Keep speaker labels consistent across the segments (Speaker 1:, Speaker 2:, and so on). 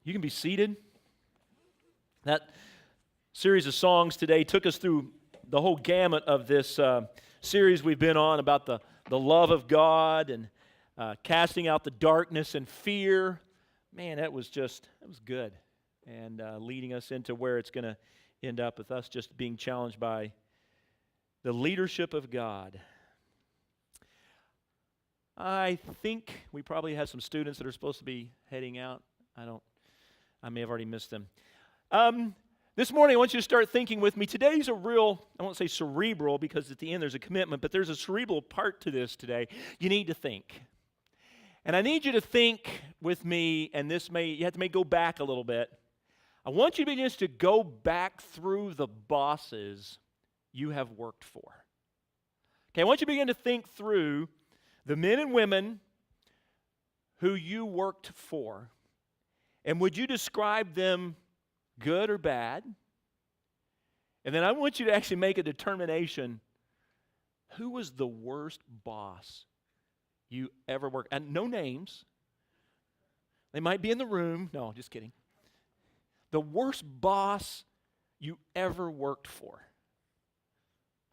Speaker 1: You can be seated. That series of songs today took us through the whole gamut of this series we've been on about the love of God and casting out the darkness and fear. Man, that was good. And leading us into where it's going to end up with us just being challenged by the leadership of God. I think we probably have some students that are supposed to be heading out. I may have already missed them. This morning, I want you to start thinking with me. Today's a real, I won't say cerebral because at the end there's a commitment, but there's a cerebral part to this today. You need to think. And I need you to think with me, and you have to go back a little bit. I want you to begin to go back through the bosses you have worked for. Okay, I want you to begin to think through the men and women who you worked for. And would you describe them good or bad? And then I want you to actually make a determination. Who was the worst boss you ever worked? And no names. They might be in the room. No, just kidding. The worst boss you ever worked for.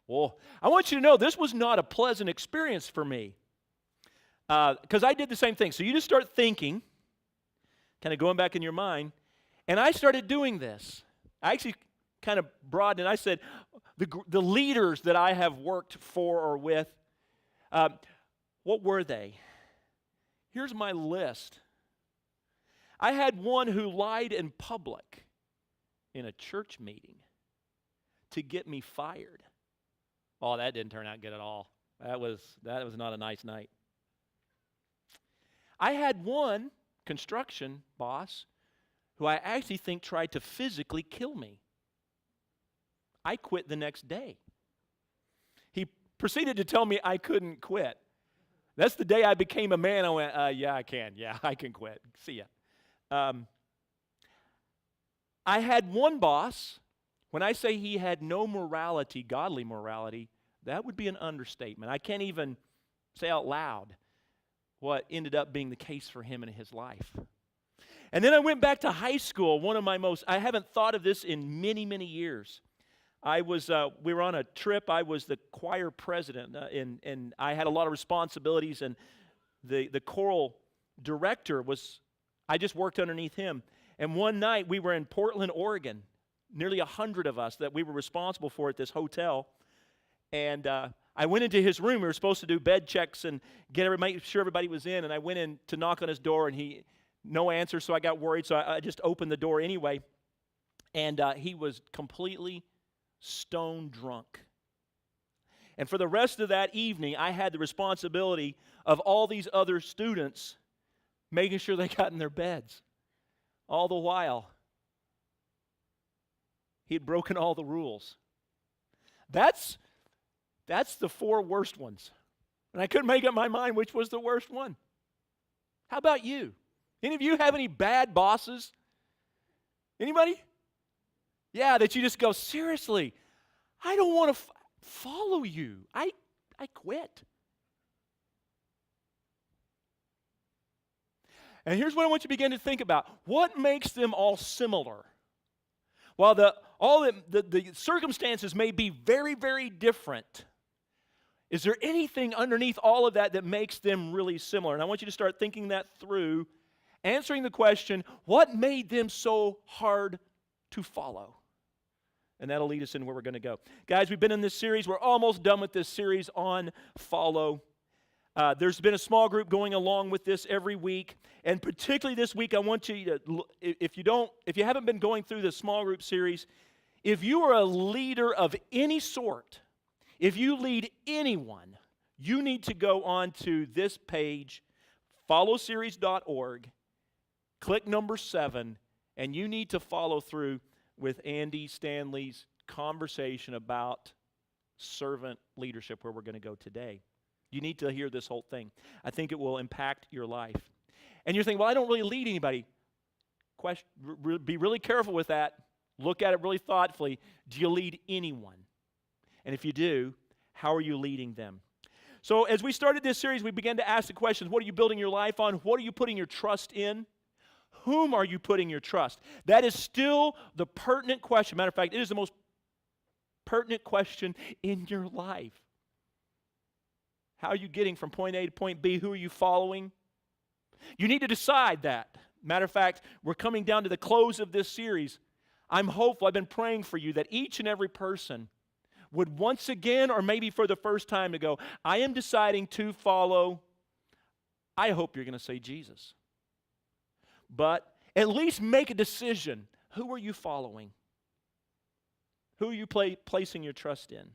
Speaker 1: Well, I want you to know this was not a pleasant experience for me. Because I did the same thing. So you just start thinking, kind of going back in your mind, and I started doing this. I actually kind of broadened it. I said, the leaders that I have worked for or with, what were they? Here's my list. I had one who lied in public in a church meeting to get me fired. Oh, that didn't turn out good at all. That was not a nice night. I had one construction boss who I actually think tried to physically kill me. I quit the next day. He proceeded to tell me I couldn't quit. That's the day I became a man. I went, yeah, I can. Yeah, I can quit. See ya. I had one boss. When I say he had no morality, godly morality, that would be an understatement. I can't even say out loud what ended up being the case for him in his life. And then I went back to high school. I haven't thought of this in many, many years. We were on a trip. I was the choir president, and I had a lot of responsibilities, and the choral director I just worked underneath him. And one night we were in Portland, Oregon, nearly 100 of us that we were responsible for at this hotel. And I went into his room. We were supposed to do bed checks and make sure everybody was in. And I went in to knock on his door, and no answer, so I got worried. So I just opened the door anyway. And he was completely stone drunk. And for the rest of that evening, I had the responsibility of all these other students making sure they got in their beds. All the while, he had broken all the rules. That's the four worst ones. And I couldn't make up my mind which was the worst one. How about you? Any of you have any bad bosses? Anybody? Yeah, that you just go, seriously, I don't want to follow you. I quit. And here's what I want you to begin to think about. What makes them all similar? While the circumstances may be very, very different, is there anything underneath all of that makes them really similar? And I want you to start thinking that through, answering the question, what made them so hard to follow? And that'll lead us in where we're going to go. Guys, we've been in this series. We're almost done with this series on follow. There's been a small group going along with this every week. And particularly this week, I want you to, if you haven't been going through the small group series, if you are a leader of any sort, if you lead anyone, you need to go on to this page, followseries.org, click number 7, and you need to follow through with Andy Stanley's conversation about servant leadership, where we're going to go today. You need to hear this whole thing. I think it will impact your life. And you're thinking, well, I don't really lead anybody. Be really careful with that. Look at it really thoughtfully. Do you lead anyone? And if you do, how are you leading them? So as we started this series, we began to ask the questions, what are you building your life on? What are you putting your trust in? Whom are you putting your trust? That is still the pertinent question. Matter of fact, it is the most pertinent question in your life. How are you getting from point A to point B? Who are you following? You need to decide that. Matter of fact, we're coming down to the close of this series. I'm hopeful, I've been praying for you that each and every person would once again, or maybe for the first time, to go, I am deciding to follow. I hope you're going to say Jesus. But at least make a decision. Who are you following? Who are you placing your trust in?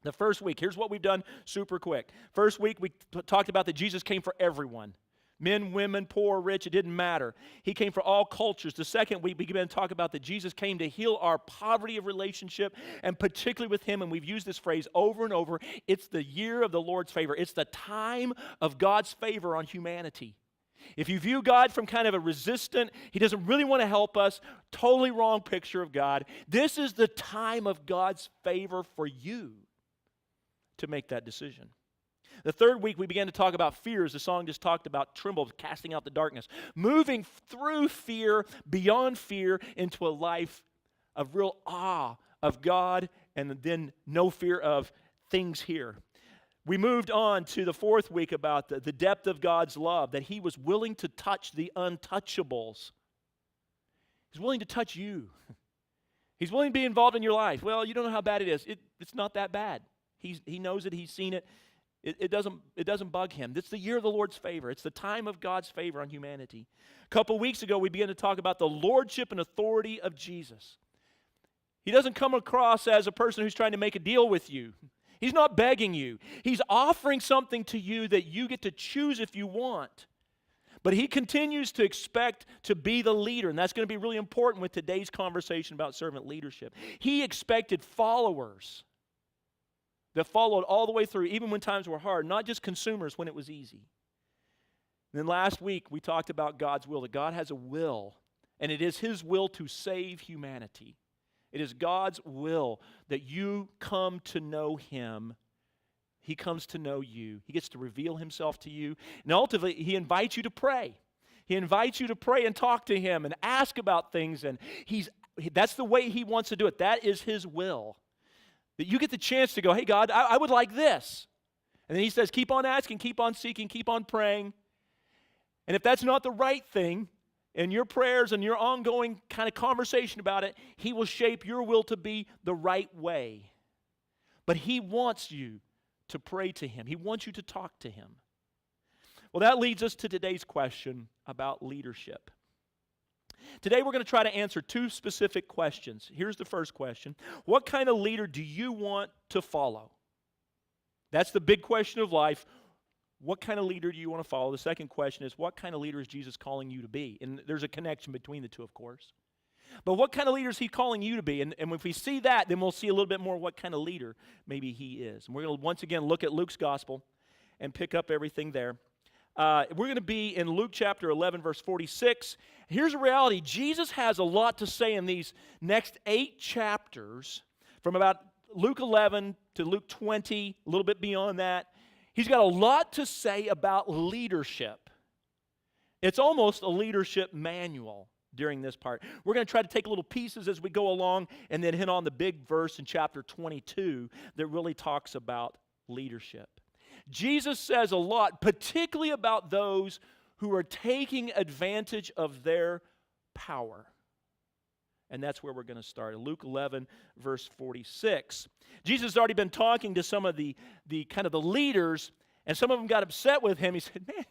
Speaker 1: The first week, here's what we've done super quick. First week, we talked about that Jesus came for everyone. Men, women, poor, rich, it didn't matter. He came for all cultures. The second week, we began to talk about that Jesus came to heal our poverty of relationship, and particularly with Him, and we've used this phrase over and over, it's the year of the Lord's favor. It's the time of God's favor on humanity. If you view God from kind of a resistant, He doesn't really want to help us, totally wrong picture of God, this is the time of God's favor for you to make that decision. The third week, we began to talk about fear, as the song just talked about, tremble, casting out the darkness. Moving through fear, beyond fear, into a life of real awe of God, and then no fear of things here. We moved on to the fourth week about the depth of God's love, that He was willing to touch the untouchables. He's willing to touch you. He's willing to be involved in your life. Well, you don't know how bad it is. It's not that bad. He knows it. He's seen it. It doesn't bug Him. It's the year of the Lord's favor. It's the time of God's favor on humanity. A couple weeks ago, we began to talk about the lordship and authority of Jesus. He doesn't come across as a person who's trying to make a deal with you. He's not begging you. He's offering something to you that you get to choose if you want. But He continues to expect to be the leader, and that's going to be really important with today's conversation about servant leadership. He expected followers that followed all the way through, even when times were hard, not just consumers when it was easy. And then last week, we talked about God's will, that God has a will, and it is His will to save humanity. It is God's will that you come to know Him. He comes to know you. He gets to reveal Himself to you. And ultimately, He invites you to pray. He invites you to pray and talk to Him and ask about things, and that's the way He wants to do it. That is His will. That you get the chance to go, hey, God, I would like this. And then He says, keep on asking, keep on seeking, keep on praying. And if that's not the right thing, in your prayers and your ongoing kind of conversation about it, He will shape your will to be the right way. But He wants you to pray to Him. He wants you to talk to Him. Well, that leads us to today's question about leadership. Today we're going to try to answer two specific questions. Here's the first question. What kind of leader do you want to follow? That's the big question of life. What kind of leader do you want to follow? The second question is, what kind of leader is Jesus calling you to be? And there's a connection between the two, of course. But what kind of leader is He calling you to be? And if we see that, then we'll see a little bit more what kind of leader maybe He is. And we're going to once again look at Luke's gospel and pick up everything there. We're going to be in Luke chapter 11, verse 46. Here's a reality. Jesus has a lot to say in these next 8 chapters, from about Luke 11 to Luke 20, a little bit beyond that. He's got a lot to say about leadership. It's almost a leadership manual during this part. We're going to try to take little pieces as we go along and then hit on the big verse in chapter 22 that really talks about leadership. Jesus says a lot, particularly about those who are taking advantage of their power. And that's where we're going to start. Luke 11, verse 46. Jesus has already been talking to some of the kind of the leaders, and some of them got upset with Him. He said, man,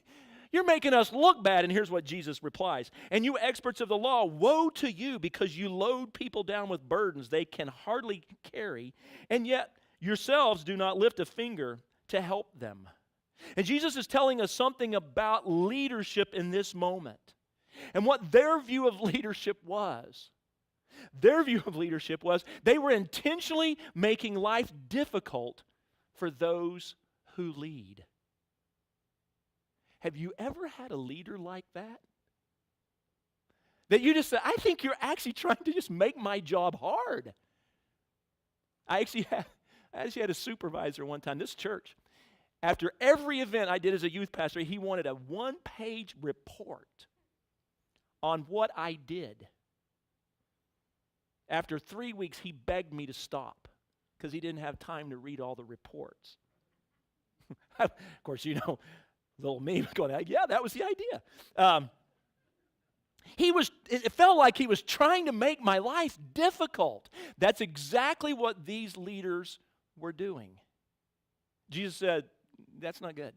Speaker 1: you're making us look bad. And here's what Jesus replies. And you experts of the law, woe to you, because you load people down with burdens they can hardly carry, and yet yourselves do not lift a finger to help them. And Jesus is telling us something about leadership in this moment and what their view of leadership was. Their view of leadership was they were intentionally making life difficult for those who lead. Have you ever had a leader like that? That you just said, I think you're actually trying to just make my job hard. I actually had a supervisor one time, this church. After every event I did as a youth pastor, he wanted a 1-page report on what I did. After 3 weeks, he begged me to stop because he didn't have time to read all the reports. Of course, little me going, yeah, that was the idea. It felt like he was trying to make my life difficult. That's exactly what these leaders were doing. Jesus said, that's not good.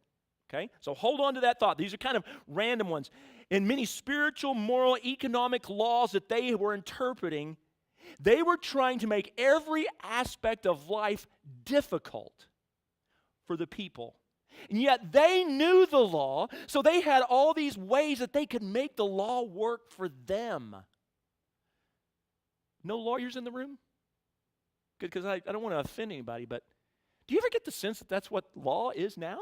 Speaker 1: Okay? So hold on to that thought. These are kind of random ones. In many spiritual, moral, economic laws that they were interpreting, they were trying to make every aspect of life difficult for the people. And yet they knew the law, so they had all these ways that they could make the law work for them. No lawyers in the room? Good, because I don't want to offend anybody, but do you ever get the sense that that's what law is now?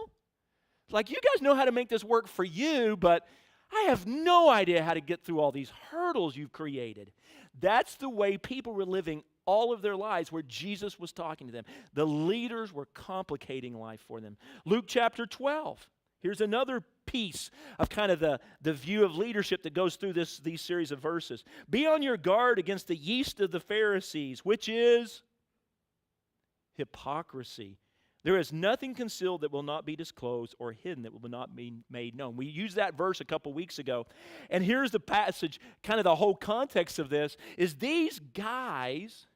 Speaker 1: Like, you guys know how to make this work for you, but I have no idea how to get through all these hurdles you've created. That's the way people were living all of their lives where Jesus was talking to them. The leaders were complicating life for them. Luke chapter 12. Here's another piece of kind of the view of leadership that goes through these series of verses. Be on your guard against the yeast of the Pharisees, which is hypocrisy. There is nothing concealed that will not be disclosed or hidden that will not be made known. We used that verse a couple weeks ago. And here's the passage, kind of the whole context of this, is these guys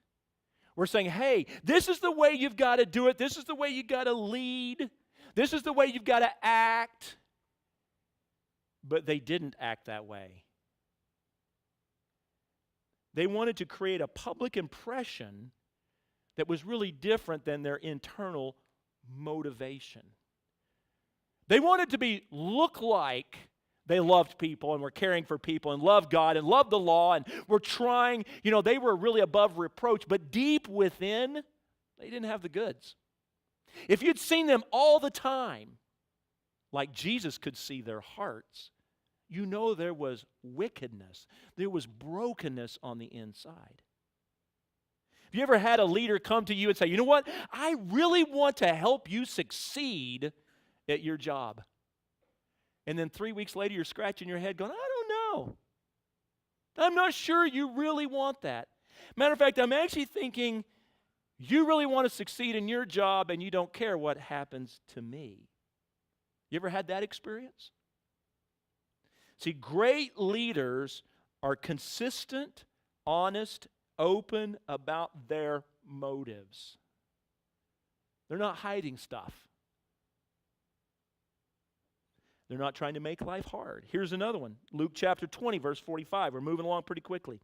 Speaker 1: were saying, hey, this is the way you've got to do it. This is the way you've got to lead. This is the way you've got to act. But they didn't act that way. They wanted to create a public impression that was really different than their internal motivation. They wanted to look like they loved people and were caring for people and loved God and loved the law and were trying, they were really above reproach, but deep within, they didn't have the goods. If you'd seen them all the time, like Jesus could see their hearts, there was wickedness, there was brokenness on the inside. Have you ever had a leader come to you and say, you know what, I really want to help you succeed at your job? And then 3 weeks later, you're scratching your head going, I don't know. I'm not sure you really want that. Matter of fact, I'm actually thinking you really want to succeed in your job and you don't care what happens to me. You ever had that experience? See, great leaders are consistent, honest, open about their motives. They're not hiding stuff. They're not trying to make life hard. Here's another one. Luke chapter 20, verse 45. We're moving along pretty quickly.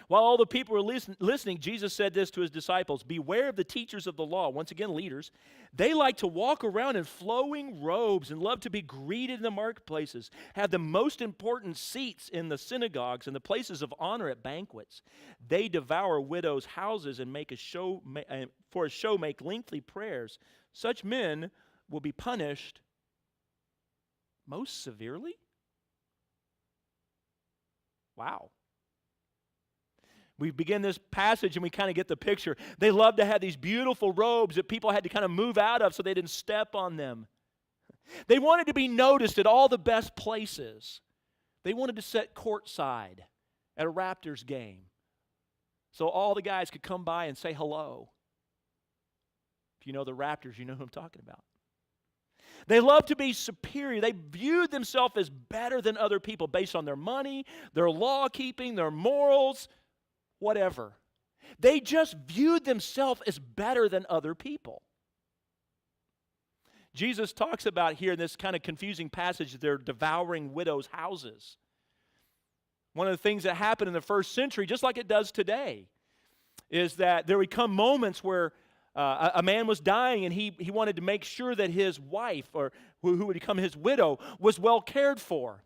Speaker 1: While all the people were listening, Jesus said this to his disciples, beware of the teachers of the law, once again leaders. They like to walk around in flowing robes and love to be greeted in the marketplaces, have the most important seats in the synagogues and the places of honor at banquets. They devour widows' houses and make for a show make lengthy prayers. Such men will be punished most severely? Wow. We begin this passage and we kind of get the picture. They loved to have these beautiful robes that people had to kind of move out of so they didn't step on them. They wanted to be noticed at all the best places. They wanted to sit courtside at a Raptors game so all the guys could come by and say hello. If you know the Raptors, you know who I'm talking about. They loved to be superior. They viewed themselves as better than other people based on their money, their law keeping, their morals, whatever. They just viewed themselves as better than other people. Jesus talks about here in this kind of confusing passage, they're devouring widows' houses. One of the things that happened in the first century, just like it does today, is that there would come moments where a man was dying and he wanted to make sure that his wife, or who would become his widow, was well cared for.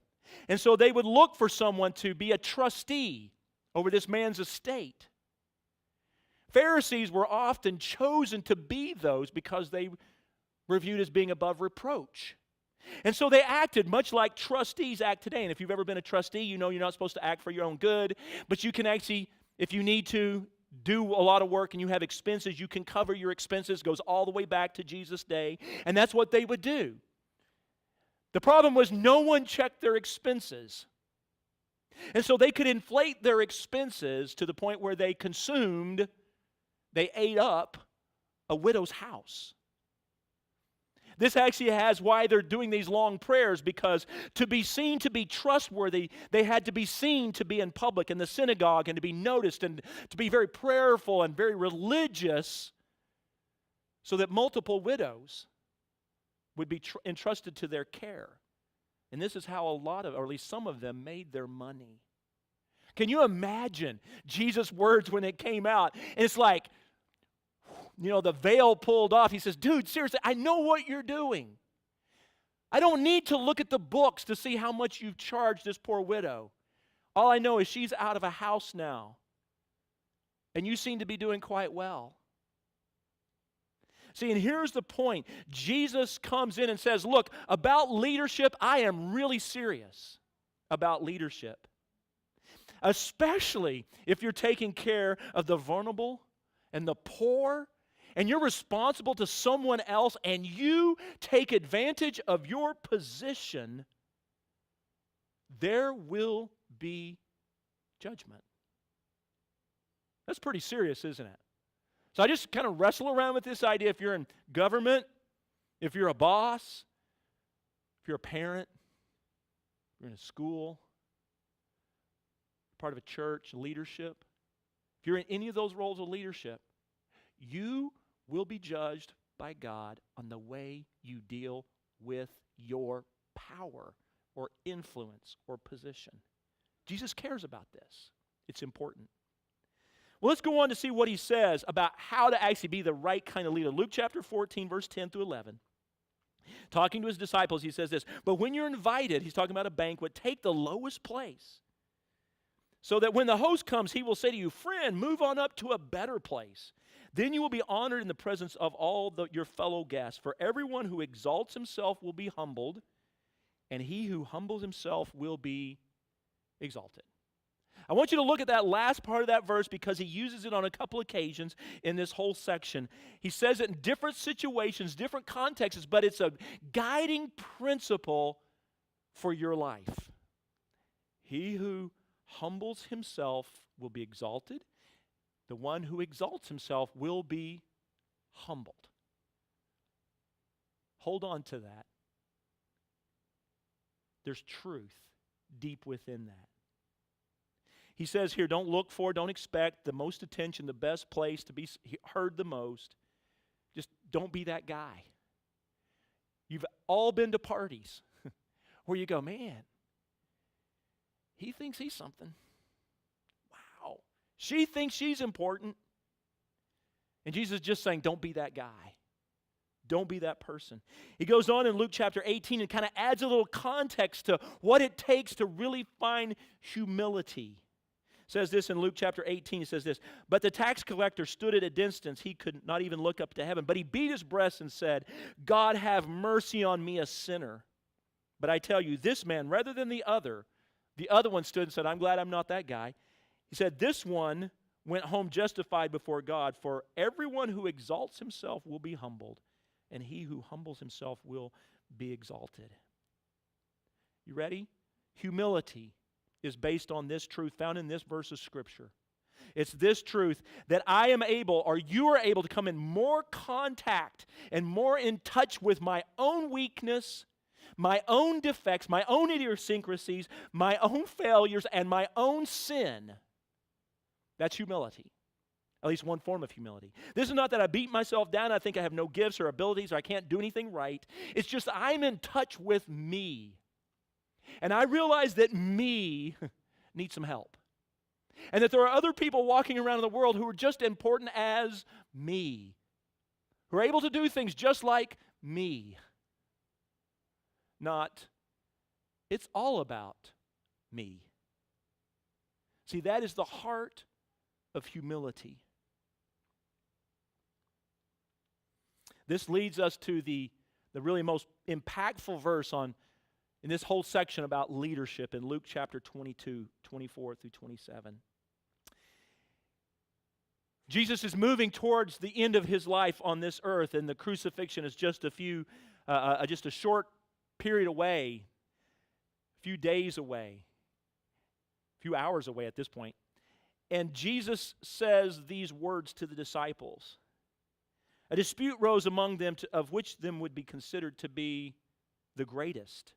Speaker 1: And so they would look for someone to be a trustee over this man's estate. Pharisees were often chosen to be those because they were viewed as being above reproach. And so they acted much like trustees act today. And if you've ever been a trustee, you know you're not supposed to act for your own good, but you can actually, if you need to, do a lot of work and you have expenses, you can cover your expenses. It goes all the way back to Jesus' day. And that's what they would do. The problem was no one checked their expenses. And so they could inflate their expenses to the point where they ate up a widow's house. This actually has why they're doing these long prayers, because to be seen to be trustworthy, they had to be seen to be in public in the synagogue and to be noticed and to be very prayerful and very religious, so that multiple widows would be entrusted to their care. And this is how a lot of, or at least some of them, made their money. Can you imagine Jesus' words when it came out? And it's like, the veil pulled off. He says, dude, seriously, I know what you're doing. I don't need to look at the books to see how much you've charged this poor widow. All I know is she's out of a house now. And you seem to be doing quite well. See, and here's the point. Jesus comes in and says, look, about leadership, I am really serious about leadership. Especially if you're taking care of the vulnerable and the poor, and you're responsible to someone else, and you take advantage of your position, there will be judgment. That's pretty serious, isn't it? So I just kind of wrestle around with this idea. If you're in government, if you're a boss, if you're a parent, if you're in a school, part of a church, leadership, if you're in any of those roles of leadership, you will be judged by God on the way you deal with your power or influence or position. Jesus cares about this. It's important. Well, let's go on to see what he says about how to actually be the right kind of leader. Luke chapter 14, verse 10 through 11. Talking to his disciples, he says this, but when you're invited, he's talking about a banquet, take the lowest place, so that when the host comes, he will say to you, friend, move on up to a better place. Then you will be honored in the presence of all your fellow guests. For everyone who exalts himself will be humbled, and he who humbles himself will be exalted. I want you to look at that last part of that verse, because he uses it on a couple occasions in this whole section. He says it in different situations, different contexts, but it's a guiding principle for your life. He who humbles himself will be exalted. The one who exalts himself will be humbled. Hold on to that. There's truth deep within that. He says here, don't look for, don't expect the most attention, the best place to be heard the most. Just don't be that guy. You've all been to parties where you go, man, he thinks he's something. Wow. She thinks she's important. And Jesus is just saying, don't be that guy. Don't be that person. He goes on in Luke chapter 18 and kind of adds a little context to what it takes to really find humility. It says this in Luke chapter 18. He says this, but the tax collector stood at a distance. He could not even look up to heaven. But he beat his breast and said, God, have mercy on me, a sinner. But I tell you, this man, rather than the other one stood and said, I'm glad I'm not that guy. He said, this one went home justified before God. For everyone who exalts himself will be humbled, and he who humbles himself will be exalted. You ready? Humility is based on this truth found in this verse of Scripture. It's this truth that I am able, or you are able, to come in more contact and more in touch with my own weakness, my own defects, my own idiosyncrasies, my own failures, and my own sin. That's humility. At least one form of humility. This is not that I beat myself down, I think I have no gifts or abilities, or I can't do anything right. It's just I'm in touch with me. And I realize that me needs some help. And that there are other people walking around in the world who are just important as me. Who are able to do things just like me. Not, it's all about me. See, that is the heart of humility. This leads us to the really most impactful verse in this whole section about leadership in Luke chapter 22, 24 through 27. Jesus is moving towards the end of his life on this earth, and the crucifixion is just a short period away, a few days away. a few hours away at this point. And Jesus says these words to the disciples. A dispute rose among them of which them would be considered to be the greatest.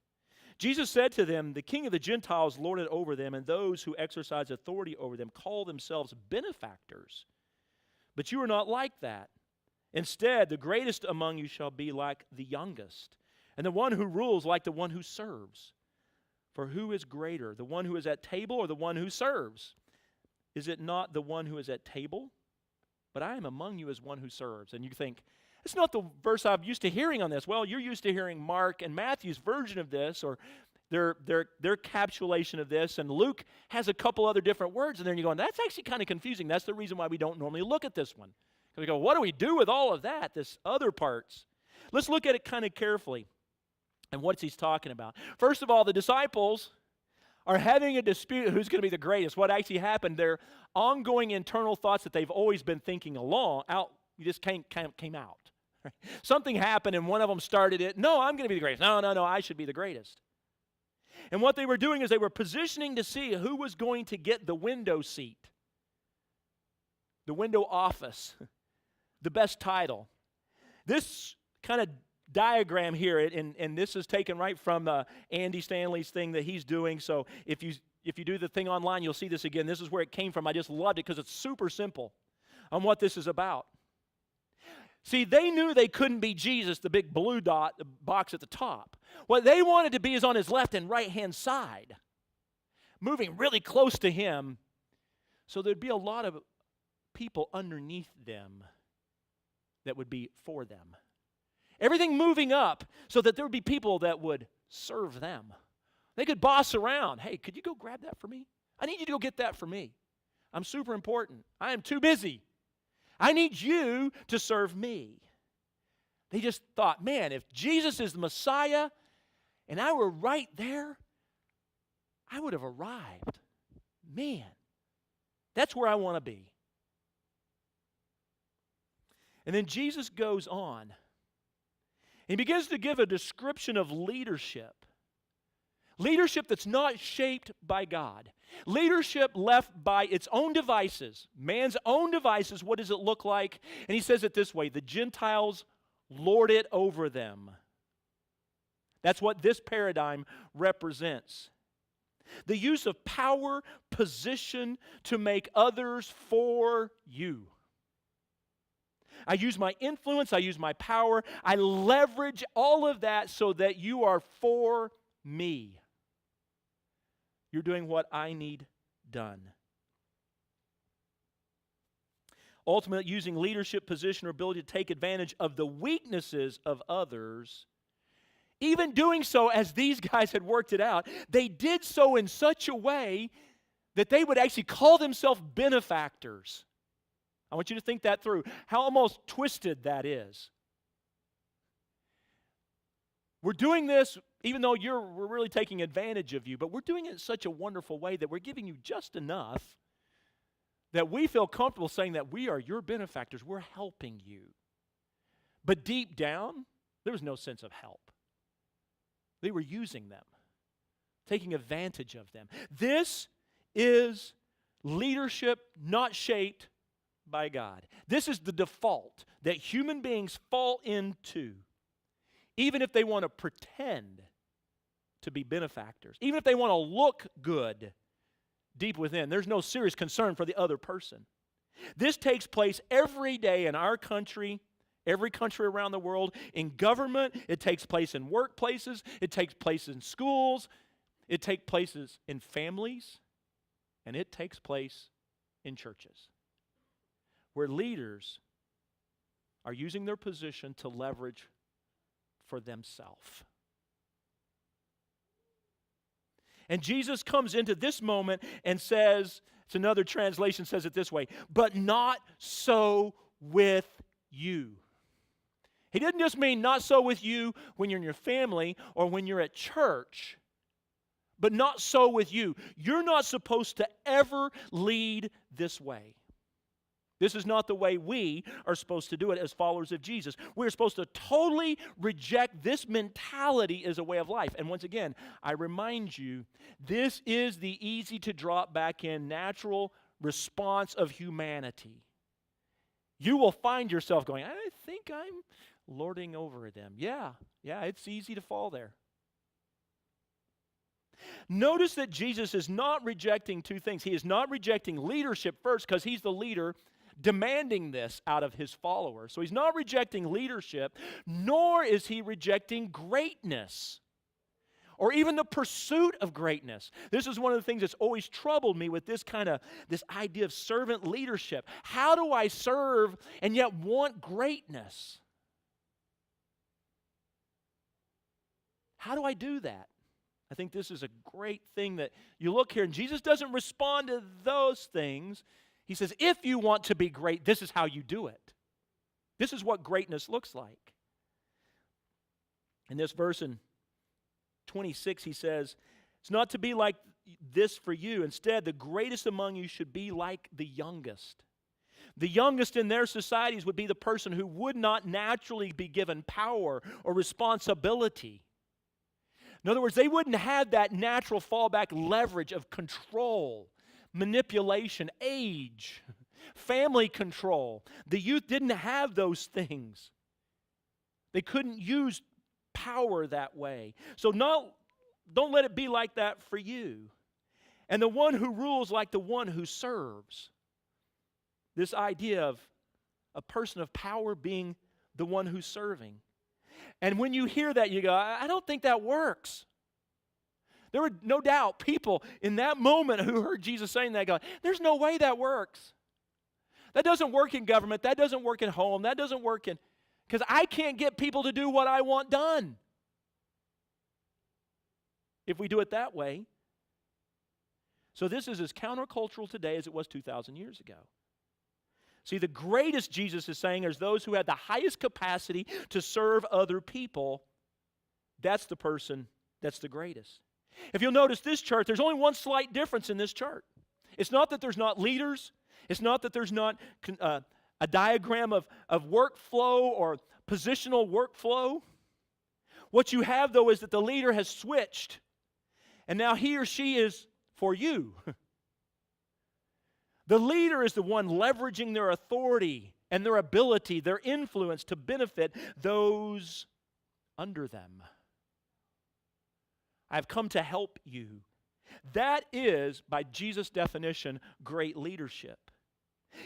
Speaker 1: Jesus said to them, the king of the Gentiles lorded over them, and those who exercise authority over them call themselves benefactors. But you are not like that. Instead, the greatest among you shall be like the youngest, and the one who rules like the one who serves. For who is greater, the one who is at table or the one who serves? Is it not the one who is at table? But I am among you as one who serves. And you think, it's not the verse I'm used to hearing on this. Well, you're used to hearing Mark and Matthew's version of this, or their capsulation of this, and Luke has a couple other different words, and then you're going, that's actually kind of confusing. That's the reason why we don't normally look at this one. Because we go, what do we do with all of that, this other parts? Let's look at it kind of carefully and what he's talking about. First of all, the disciples are having a dispute who's going to be the greatest. What actually happened, their ongoing internal thoughts that they've always been thinking just came out. Right? Something happened and one of them started it. No, I'm going to be the greatest. No, I should be the greatest. And what they were doing is they were positioning to see who was going to get the window seat, the window office, the best title. This kind of diagram here, and this is taken right from Andy Stanley's thing that he's doing. So if you do the thing online, you'll see this again. This is where it came from. I just loved it because it's super simple on what this is about. See, they knew they couldn't be Jesus, the big blue dot, the box at the top. What they wanted to be is on his left and right-hand side, moving really close to him, so there'd be a lot of people underneath them that would be for them. Everything moving up so that there would be people that would serve them. They could boss around. Hey, could you go grab that for me? I need you to go get that for me. I'm super important. I am too busy. I need you to serve me. They just thought, man, if Jesus is the Messiah and I were right there, I would have arrived. Man, that's where I want to be. And then Jesus goes on. He begins to give a description of leadership. Leadership that's not shaped by God. Leadership left by its own devices. Man's own devices, what does it look like? And he says it this way, the Gentiles lord it over them. That's what this paradigm represents. The use of power, position to make others for you. I use my influence, I use my power, I leverage all of that so that you are for me. You're doing what I need done. Ultimately, using leadership position or ability to take advantage of the weaknesses of others, even doing so as these guys had worked it out, they did so in such a way that they would actually call themselves benefactors. I want you to think that through, how almost twisted that is. We're doing this even though we're really taking advantage of you, but we're doing it in such a wonderful way that we're giving you just enough that we feel comfortable saying that we are your benefactors. We're helping you. But deep down, there was no sense of help. They were using them, taking advantage of them. This is leadership not shaped by God. This is the default that human beings fall into, even if they want to pretend to be benefactors, even if they want to look good deep within. There's no serious concern for the other person. This takes place every day in our country, every country around the world, in government. It takes place in workplaces. It takes place in schools. It takes places in families. And it takes place in churches, where leaders are using their position to leverage for themselves. And Jesus comes into this moment and says, it's another translation says it this way, but not so with you. He didn't just mean not so with you when you're in your family or when you're at church, but not so with you. You're not supposed to ever lead this way. This is not the way we are supposed to do it as followers of Jesus. We're supposed to totally reject this mentality as a way of life. And once again, I remind you, this is the easy to drop back in natural response of humanity. You will find yourself going, I think I'm lording over them. Yeah, it's easy to fall there. Notice that Jesus is not rejecting two things. He is not rejecting leadership first because he's the leader demanding this out of his followers. So he's not rejecting leadership, nor is he rejecting greatness or even the pursuit of greatness. This is one of the things that's always troubled me with this idea of servant leadership. How do I serve and yet want greatness? How do I do that? I think this is a great thing that you look here, and Jesus doesn't respond to those things. He says, if you want to be great, this is how you do it. This is what greatness looks like. In this verse in 26, he says, it's not to be like this for you. Instead, the greatest among you should be like the youngest. The youngest in their societies would be the person who would not naturally be given power or responsibility. In other words, they wouldn't have that natural fallback leverage of control, manipulation, age, family control. The youth didn't have those things. They couldn't use power that way. So don't let it be like that for you. And the one who rules like the one who serves. This idea of a person of power being the one who's serving. And when you hear that, you go, I don't think that works. There were no doubt people in that moment who heard Jesus saying that go, there's no way that works. That doesn't work in government. That doesn't work in home. That doesn't work in, because I can't get people to do what I want done. If we do it that way. So this is as countercultural today as it was 2,000 years ago. See, the greatest, Jesus is saying, is those who have the highest capacity to serve other people. That's the person that's the greatest. If you'll notice this chart, there's only one slight difference in this chart. It's not that there's not leaders. It's not that there's not a diagram of workflow or positional workflow. What you have, though, is that the leader has switched. And now he or she is for you. The leader is the one leveraging their authority and their ability, their influence to benefit those under them. I've come to help you. That is, by Jesus' definition, great leadership.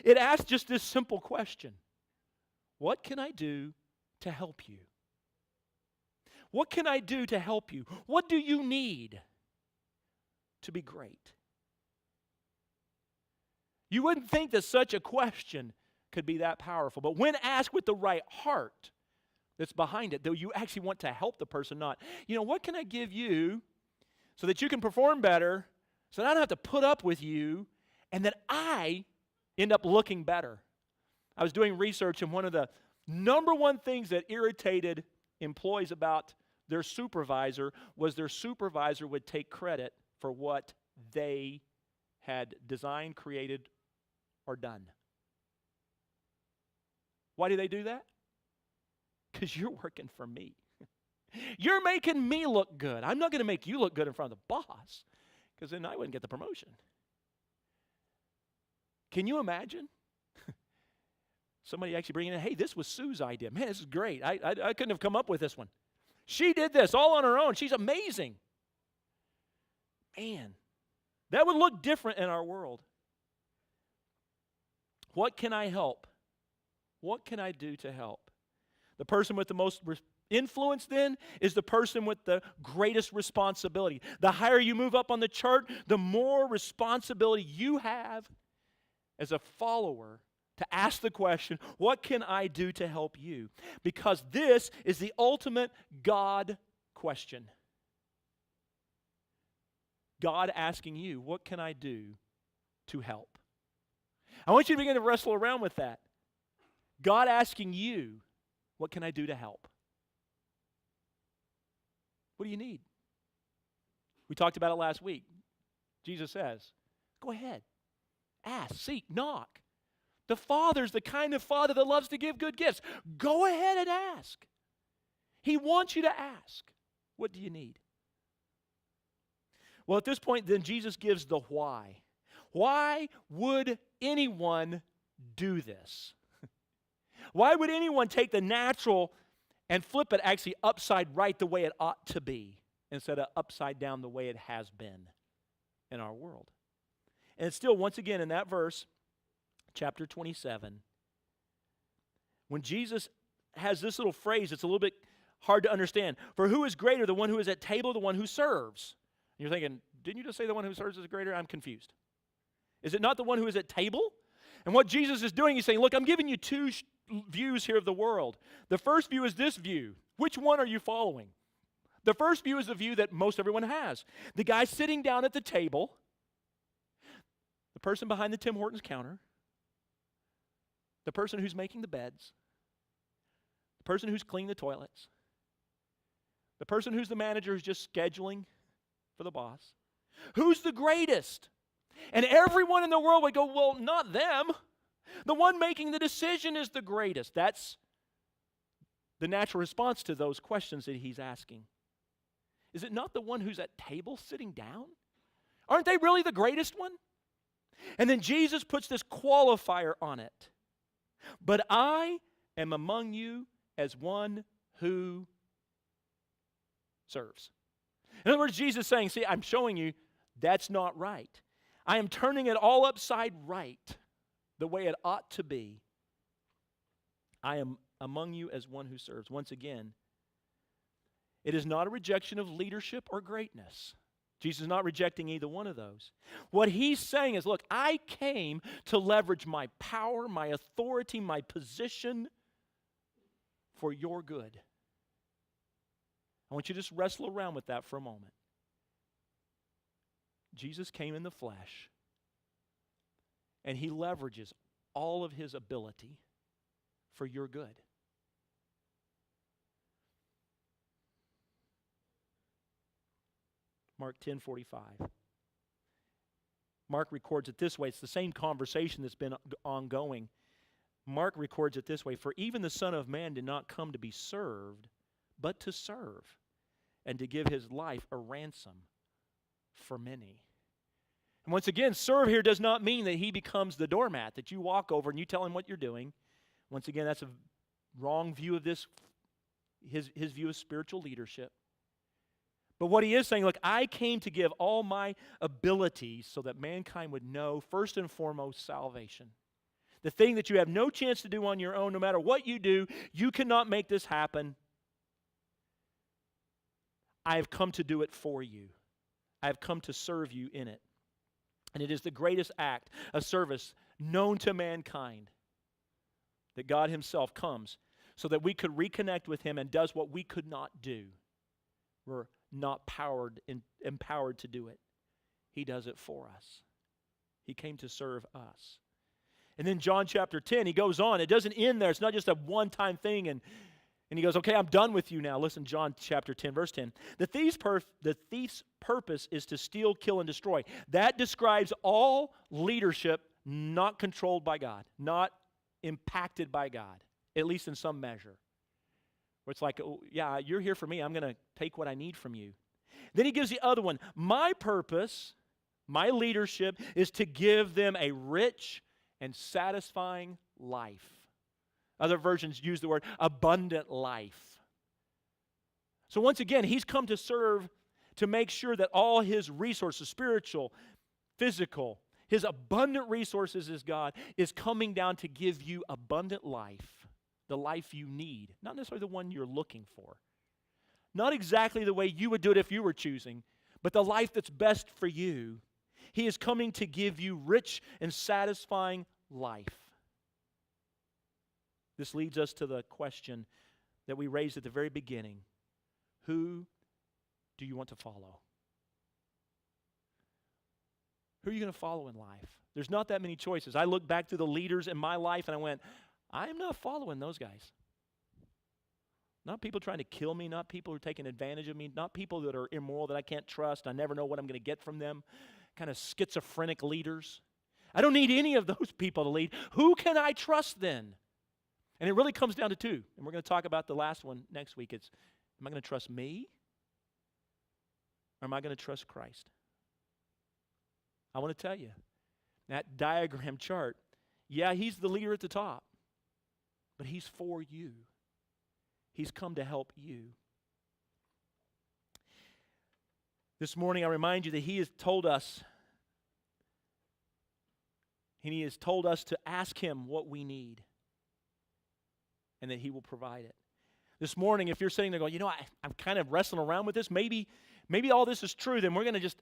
Speaker 1: It asks just this simple question. What can I do to help you? What can I do to help you? What do you need to be great? You wouldn't think that such a question could be that powerful. But when asked with the right heart that's behind it, though you actually want to help the person, not, what can I give you so that you can perform better, so that I don't have to put up with you, and that I end up looking better. I was doing research, and one of the number one things that irritated employees about their supervisor was their supervisor would take credit for what they had designed, created, or done. Why do they do that? Because you're working for me. You're making me look good. I'm not going to make you look good in front of the boss, because then I wouldn't get the promotion. Can you imagine? Somebody actually bringing in, hey, this was Sue's idea. Man, this is great. I couldn't have come up with this one. She did this all on her own. She's amazing. Man, that would look different in our world. What can I help? What can I do to help? The person with the most influence then is the person with the greatest responsibility. The higher you move up on the chart, the more responsibility you have as a follower to ask the question, what can I do to help you? Because this is the ultimate God question. God asking you, what can I do to help? I want you to begin to wrestle around with that. God asking you, what can I do to help? What do you need? We talked about it last week. Jesus says, go ahead. Ask, seek, knock. The Father's the kind of Father that loves to give good gifts. Go ahead and ask. He wants you to ask. What do you need? Well, at this point, then Jesus gives the why. Why would anyone do this? Why would anyone take the natural and flip it actually upside right the way it ought to be instead of upside down the way it has been in our world? And it's still, once again, in that verse, chapter 27, when Jesus has this little phrase, it's a little bit hard to understand. For who is greater, the one who is at table or the one who serves? And you're thinking, didn't you just say the one who serves is greater? I'm confused. Is it not the one who is at table? And what Jesus is doing, he's saying, look, I'm giving you two views here of the world. The first view is this view. Which one are you following? The first view is the view that most everyone has. The guy sitting down at the table, the person behind the Tim Hortons counter, the person who's making the beds, the person who's cleaning the toilets, the person who's the manager who's just scheduling for the boss. Who's the greatest? And everyone in the world would go, well, not them. The one making the decision is the greatest. That's the natural response to those questions that he's asking. Is it not the one who's at table sitting down? Aren't they really the greatest one? And then Jesus puts this qualifier on it. But I am among you as one who serves. In other words, Jesus is saying, see, I'm showing you that's not right. I am turning it all upside right, the way it ought to be. I am among you as one who serves. Once again, it is not a rejection of leadership or greatness. Jesus is not rejecting either one of those. What he's saying is, look, I came to leverage my power, my authority, my position for your good. I want you to just wrestle around with that for a moment. Jesus came in the flesh, and he leverages all of his ability for your good. Mark 10:45. Mark records it this way. It's the same conversation that's been ongoing. Mark records it this way. For even the Son of Man did not come to be served, but to serve, and to give his life a ransom for many. And once again, serve here does not mean that he becomes the doormat, that you walk over and you tell him what you're doing. Once again, that's a wrong view of this, his view of spiritual leadership. But what he is saying, look, I came to give all my abilities so that mankind would know, first and foremost, salvation. The thing that you have no chance to do on your own, no matter what you do, you cannot make this happen. I have come to do it for you. I have come to serve you in it. And it is the greatest act of service known to mankind that God himself comes so that we could reconnect with him and does what we could not do. We're not empowered to do it. He does it for us. He came to serve us. And then John chapter 10, he goes on. It doesn't end there. It's not just a one-time thing and he goes, okay, I'm done with you now. Listen, John chapter 10, verse 10. The thief's purpose is to steal, kill, and destroy. That describes all leadership not controlled by God, not impacted by God, at least in some measure. Where it's like, oh, yeah, you're here for me. I'm going to take what I need from you. Then he gives the other one. My purpose, my leadership, is to give them a rich and satisfying life. Other versions use the word abundant life. So once again, he's come to serve, to make sure that all his resources, spiritual, physical, his abundant resources as God, is coming down to give you abundant life, the life you need, not necessarily the one you're looking for. Not exactly the way you would do it if you were choosing, but the life that's best for you. He is coming to give you rich and satisfying life. This leads us to the question that we raised at the very beginning. Who do you want to follow? Who are you going to follow in life? There's not that many choices. I look back through the leaders in my life and I went, I am not following those guys. Not people trying to kill me, not people who are taking advantage of me, not people that are immoral that I can't trust. I never know what I'm going to get from them. Kind of schizophrenic leaders. I don't need any of those people to lead. Who can I trust then? And it really comes down to two. And we're going to talk about the last one next week. It's, am I going to trust me? Or am I going to trust Christ? I want to tell you, that diagram chart, yeah, he's the leader at the top, but he's for you. He's come to help you. This morning I remind you that he has told us, and he has told us to ask him what we need, and that he will provide it. This morning, if you're sitting there going, I'm kind of wrestling around with this, maybe all this is true, then we're going to just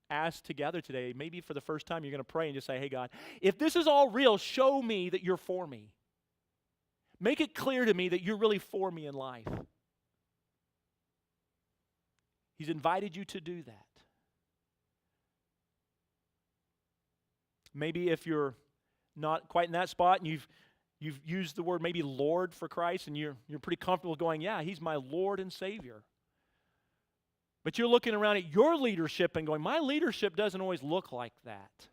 Speaker 1: ask together today. Maybe for the first time you're going to pray and just say, hey God, if this is all real, show me that you're for me. Make it clear to me that you're really for me in life. He's invited you to do that. Maybe if you're not quite in that spot and you've used the word maybe Lord for Christ and you're pretty comfortable going, yeah, he's my Lord and Savior. But you're looking around at your leadership and going, my leadership doesn't always look like that.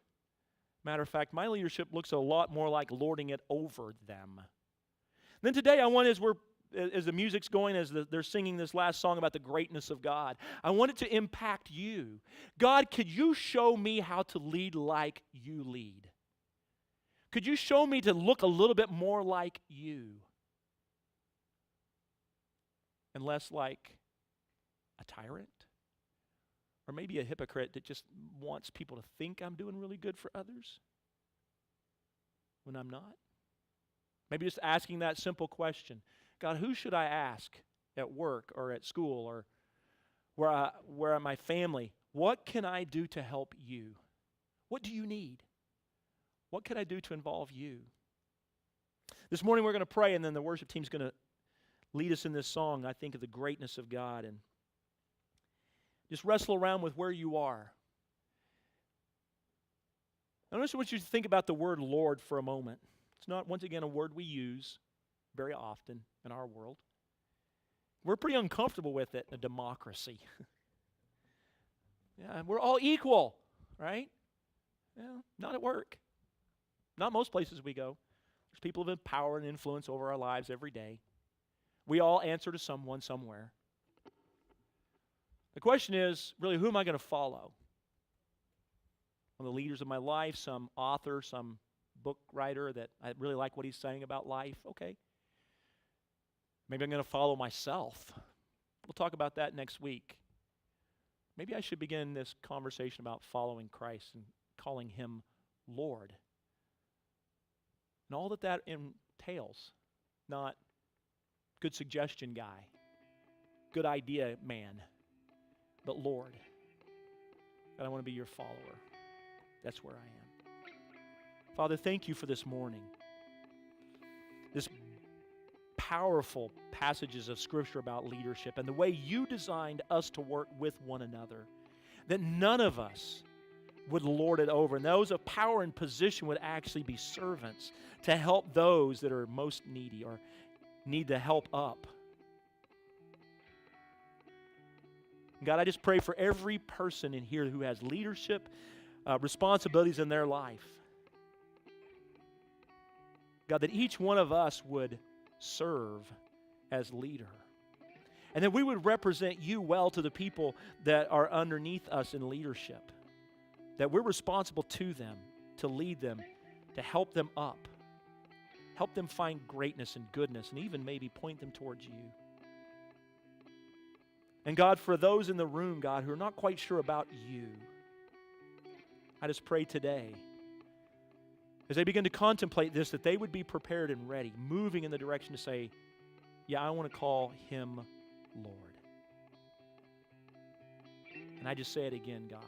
Speaker 1: Matter of fact, my leadership looks a lot more like lording it over them. Then today I want, as the music's going, as they're singing this last song about the greatness of God, I want it to impact you. God, could you show me how to lead like you lead? Could you show me to look a little bit more like you and less like a tyrant? Or maybe a hypocrite that just wants people to think I'm doing really good for others when I'm not? Maybe just asking that simple question. God, who should I ask at work or at school or where at my family? What can I do to help you? What do you need? What can I do to involve you? This morning we're going to pray, and then the worship team's going to lead us in this song, I think, of the greatness of God. And just wrestle around with where you are. I just want you to think about the word Lord for a moment. It's not, once again, a word we use very often in our world. We're pretty uncomfortable with it in a democracy. Yeah, we're all equal, right? Yeah, not at work. Not most places we go. There's people who have power and influence over our lives every day. We all answer to someone somewhere. The question is, really, who am I going to follow? One of the leaders of my life, some author, some book writer that I really like what he's saying about life? Okay. Maybe I'm going to follow myself. We'll talk about that next week. Maybe I should begin this conversation about following Christ and calling him Lord. And all that entails. Not good suggestion guy, good idea man, but Lord. God, I want to be your follower. That's where I am. Father, thank you for this morning. This powerful passages of Scripture about leadership and the way you designed us to work with one another. That none of us would lord it over. And those of power and position would actually be servants to help those that are most needy or need the help up. God, I just pray for every person in here who has leadership responsibilities in their life. God, that each one of us would serve as leader. And that we would represent you well to the people that are underneath us in leadership. That we're responsible to them, to lead them, to help them up. Help them find greatness and goodness, and even maybe point them towards you. And God, for those in the room, God, who are not quite sure about you, I just pray today, as they begin to contemplate this, that they would be prepared and ready, moving in the direction to say, yeah, I want to call him Lord. And I just say it again, God.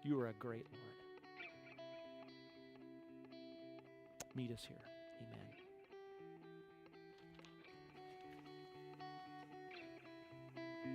Speaker 1: You are a great Lord. Meet us here. Amen.